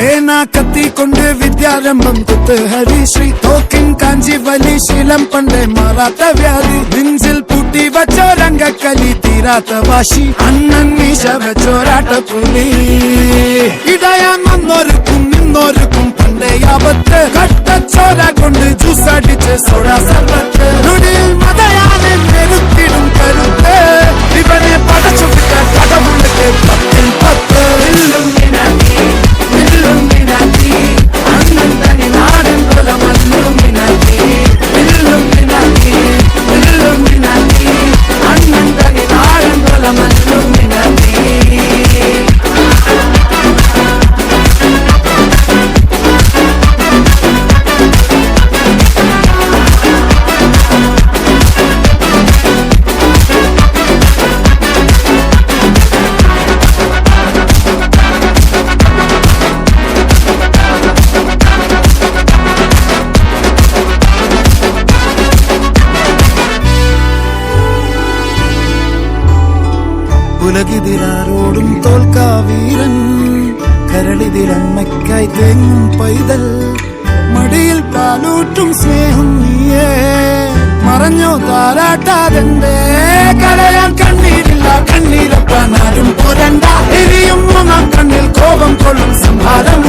പേന കത്തിക്കൊണ്ട് വിദ്യാരംഭം കുത്ത് ഹരിശ്രീ തോക്കിൻ കാഞ്ചി വലി ശീലം പണ്ടേ മാറാത്ത വ്യാധി നെഞ്ചിൽ പൂട്ടി വച്ചോരംഗക്കലി തീരാത്ത വാശി അണ്ണൻ മീശ വെച്ചോരാട്ട പുലി ഇടയാൻ വന്നോർക്കും നിന്നോർക്കും പണ്ടേ ആപത്ത് കട്ടച്ചോര കൊണ്ട് ജ്യൂസ് അടിച്ച് സോഡ സർബത്ത് നുടിയിൽ മതയാനെ നെരുത്തിടും കരുത്ത് ഇവനെ പടച്ചു വിട്ട കടമുള്ളക്ക് 10 ഉലകിതിരാരോടും തോൽക്കാ വീരൻ കരളിതിരമ്മയ്ക്കായി തേങ്ങും പൈതൽ മടിയിൽ പാലൂട്ടും സ്നേഹം നീയേ മറഞ്ഞോ താരാട്ടാതെന്തേ കരയാൻ കണ്ണീരില്ല കണ്ണീരപ്പാൻ ആരും പോരണ്ട എരിയും മൂന്നാം കണ്ണിൽ കോപം കൊള്ളും സംഹാരം